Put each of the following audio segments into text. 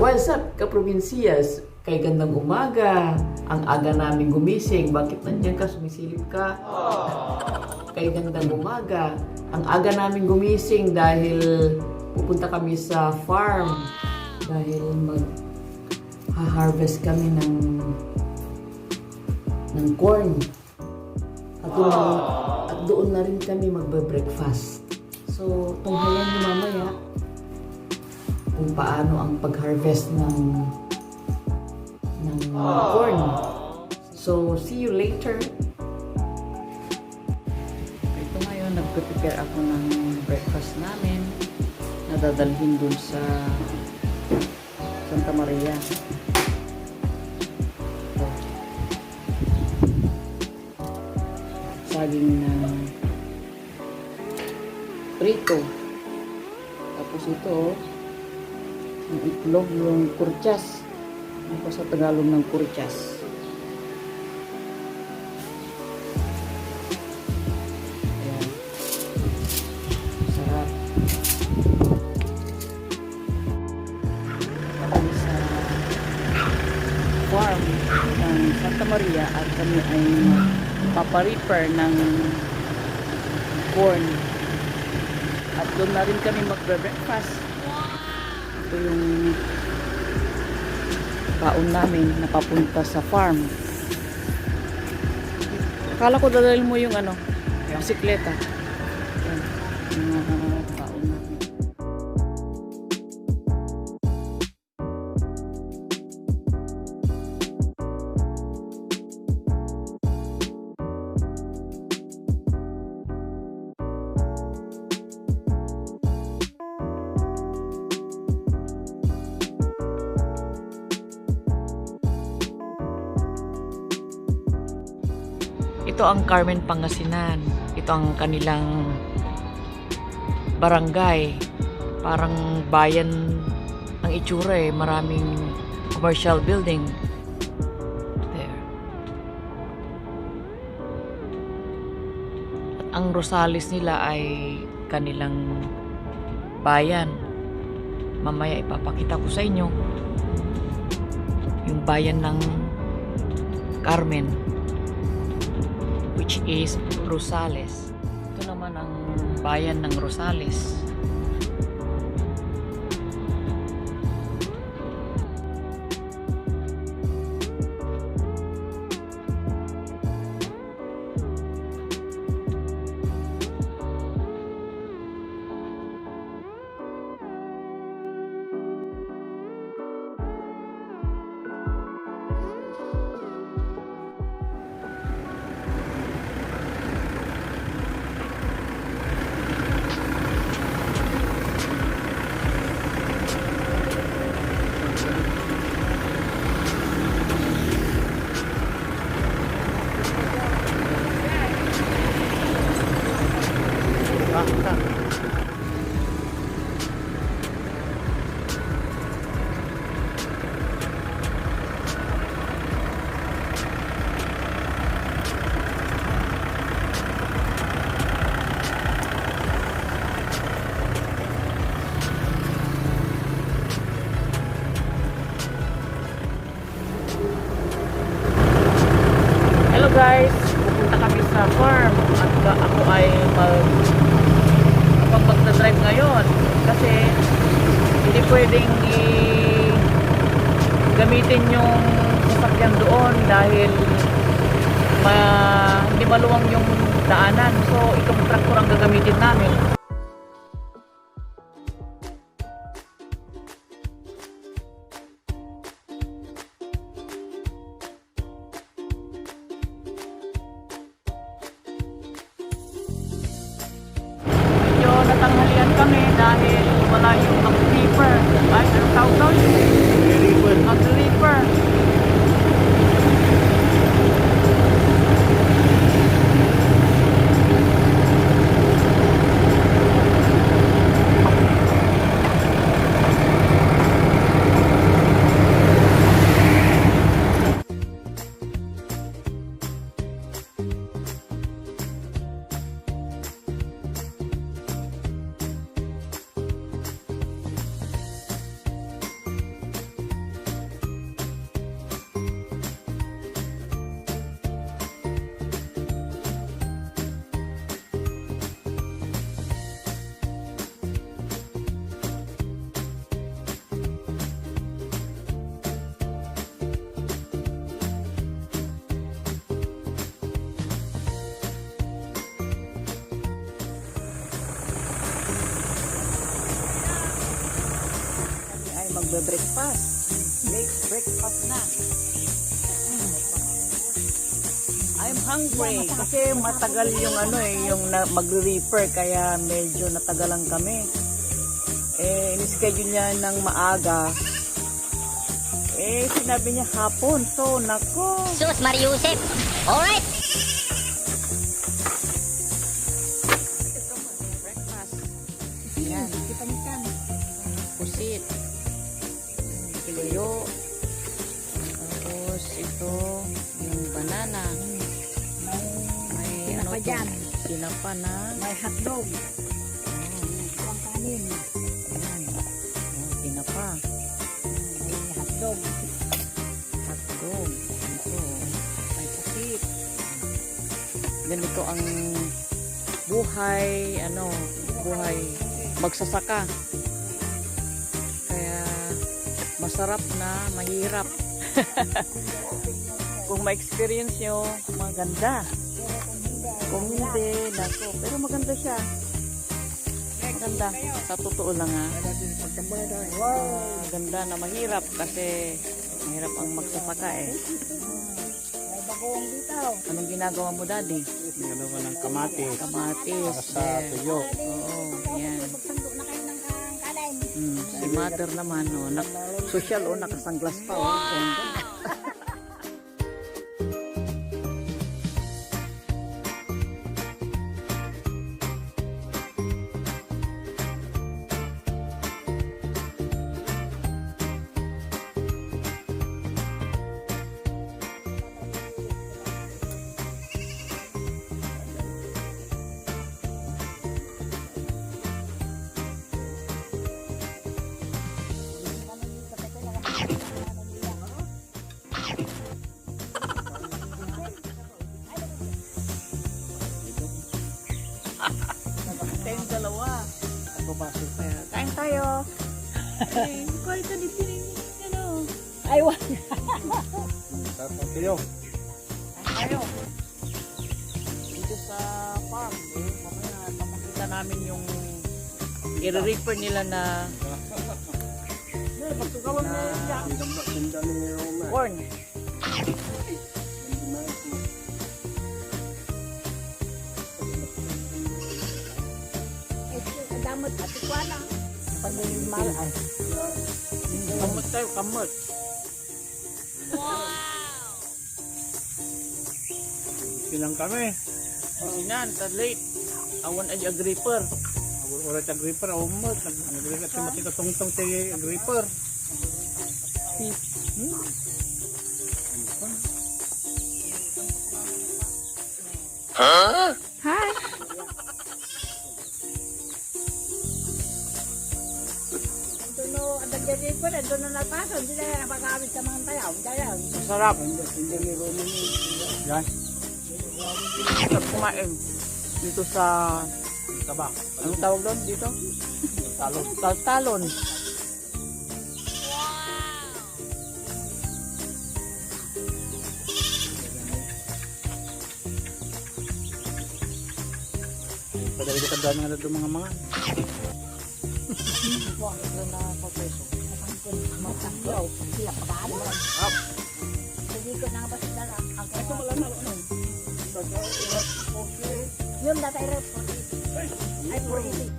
What's up, kaprobinsiyas? Kay gandang umaga. Ang aga namin gumising. Bakit nandiyan ka? Sumisilip ka? Kay gandang umaga. Ang aga namin gumising dahil pupunta kami sa farm. Dahil mag-harvest kami ng corn. At doon na rin kami magbe-breakfast. So, tunghayan niyo mamaya kung paano ang pag-harvest ng corn. So, see you later. Ito ngayon, nag-prepare ako ng breakfast namin. Nadadalhin dun sa Santa Maria. Ito. Saging na prito. Tapos ito, yung itlog, yung kurchas. Ano pa sa Tagalog ng kurchas? Ayan. Sarap. Kami sa farm ng Santa Maria at kami ay paparepair ng corn. At doon na rin kami magbe-breakfast. Ito yung baon namin na papunta sa farm. Akala ko dadalhin mo yung bisikleta. Yan. Yung baon namin. Ito ang Carmen Pangasinan. Ito ang kanilang barangay. Parang bayan ang itsura eh. Maraming commercial building. There. At ang Rosales nila ay kanilang bayan. Mamaya ipapakita ko sa inyo yung bayan ng Carmen, which is Rosales. Ito naman ang bayan ng Rosales. Hello guys, pupunta kami sa farm at ako ay magdadrive ngayon kasi hindi pwedeng gamitin yung sasakyan doon dahil hindi maluwang yung daanan. So itong tractor ang gagamitin namin. Natanghalian kami dahil wala yung mag-reaper. Ay, ano tawag doon? Mag-reaper. magbe-breakfast. Late breakfast na. I'm hungry kasi matagal yung yung magre-reaper kaya medyo natagalan kami. In-schedule niya ng maaga. Sinabi niya hapon. So, nako. Sus Mariusep. Alright. Breakfast. Yan. Pusit. Kiluyo. Tapos ito, yung banana. May Tinapa dyan. Tinapa na. May hotdog. Ang kanin. Ayan. Tinapa. May hotdog. Hotdog. Ito. May pusit. Ganito ang buhay, buhay magsasaka. Kaya masarap na mahirap. Kung ma-experience nyo, maganda. Kung hindi, nako. Pero maganda siya. Maganda. Sa totoo lang maganda na mahirap kasi mahirap ang magsasaka May bagong dito. Anong ginagawa mo, Daddy? Ginagawa ng kamatis. Kamatis. Sa tuyo. Oo, yan. Magsando na kayo ng kanin. Si Mother naman, social nakasanglas pa. Tayong dalawa. Ako pasok. Kain tayo. Kahit na din Ay, wala. Sa tuyo. Kain tayo. Dito sa farm, mamaya papakita namin yung i-reaper nila na corn. Damot at ikwana. Pag-imal ay. Kamot tayo, kamot. Silang kami. Sinan, ta late. Awan ay agripper. Urat agripper. Umot. Nag-agripper. Mati ka tungtong si agripper. Hi. Doon ang dagdagan ko na doon na nataso. Hindi na napagamit sa mga tayaw. Tayaw. Masarap. Yan. Masarap kumain. Dito sa, Taba. anong tawag doon dito? Talon. Talon. Padali ka tandaan nga doon mga. Ito na pagpeso. Matanggaw. Sila pagkano. Hindi ko na ba sila lang. Ito wala na. Yung data i-rep. Ay, for easy.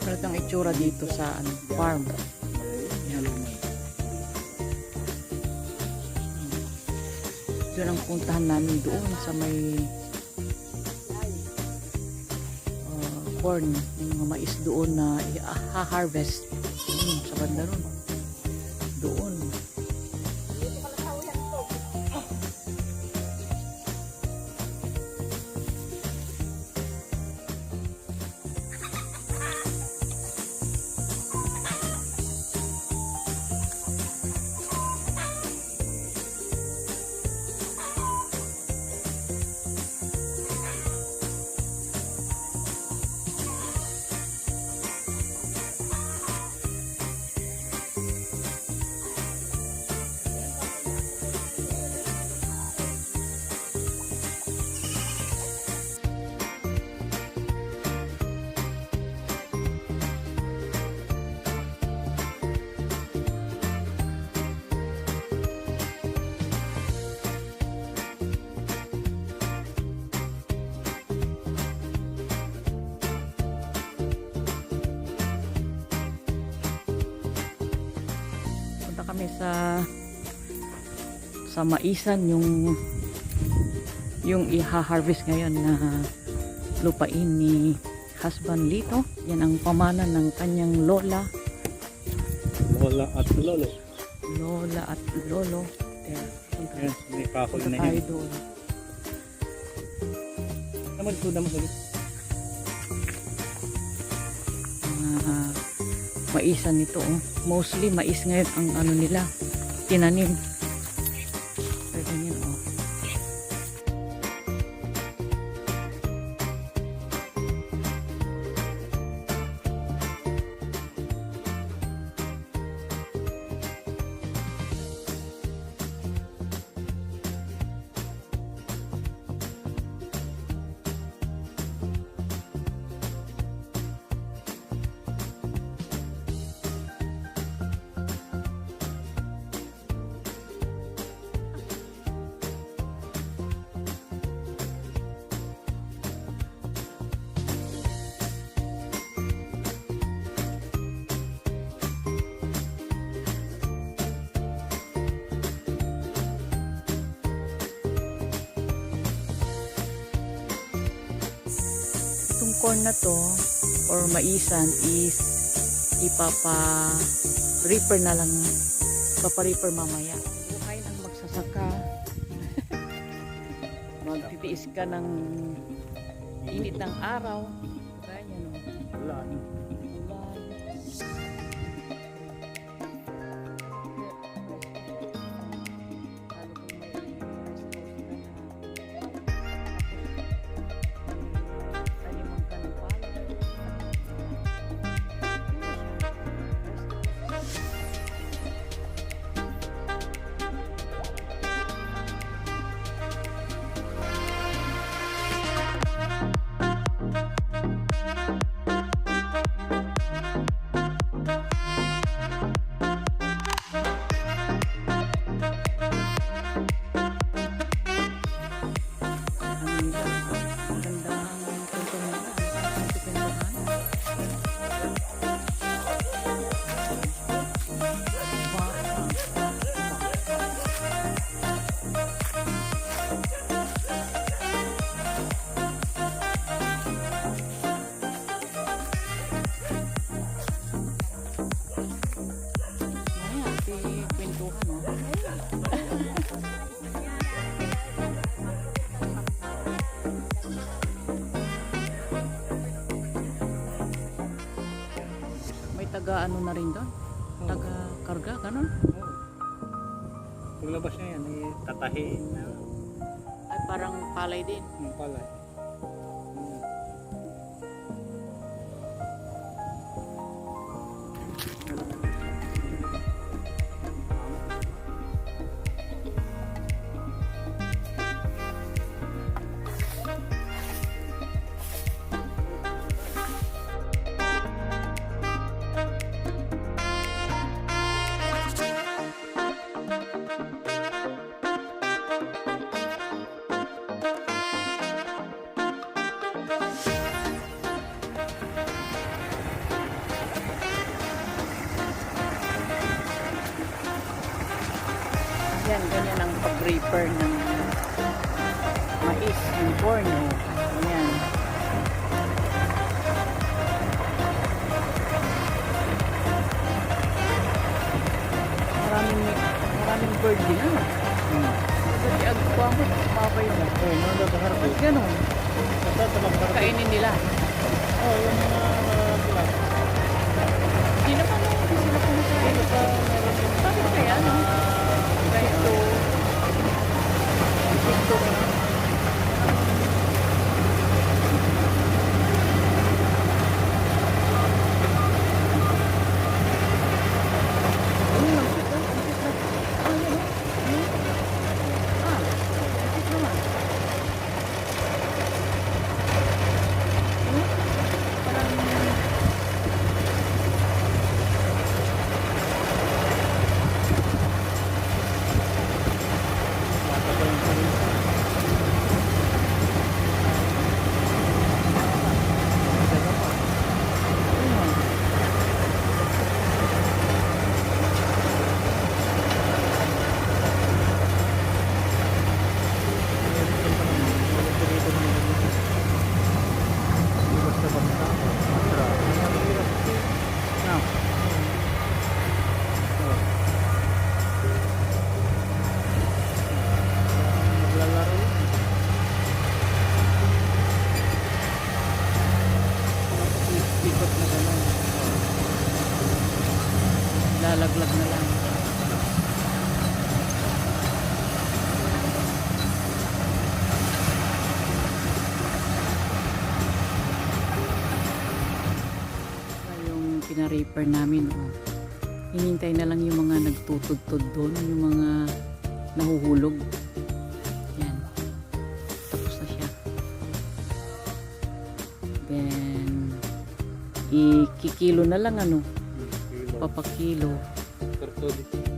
Ano ang itsura dito sa farm? Yun ang puntahan namin doon sa may corn, yung mga mais doon na i-harvest sa banda ron. Doon. kami sa maisan yung iha-harvest ngayon na lupain ni husband Lito. Yan ang pamana ng kanyang lola. Lola at lolo. Lola at lolo. Kaya Yan, may kahoy na tayo yan. doon. Naman ito naman ulit. Mga maisan nito. Oh. Mostly mais ngayon ang ano nila. Tinanim. Pero ganyan oh. Itong corn na to or maisan is ipapa-reaper na lang, ipapa-reaper mamaya. Buhay ng magsasaka. Magtitiis ka ng init ng araw. Ganyan o. Wala. Taga ano na rin doon? Taga karga, ganun? Oo. Paglabas niya yan, tatahiin na Ay parang palay din. yung palay. Yan, ganyan ang pag-reaper ng mais, ng corn. Oh. Ayan. Maraming bird din, ano? Kasi agpa mo, mabay na. Oo, nagkakaharap Ba't yun. ganun? Basta talagang Kainin nila. Oo, yung mga sila. Hindi naman, hindi sila kumakain. Bakit kaya, no? Kaya ito, pina-reaper namin. Oh. Hinintay na lang yung mga nagtutudtod doon, yung mga nahuhulog. Yan. Tapos na siya. Then, ikikilo na lang ano. Papakilo. Kartoli.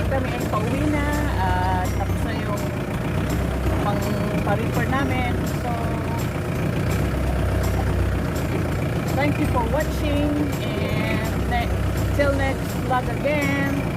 Kami ay pauwi na at tapos na yung pang-reaper namin. So, thank you for watching and till next vlog again.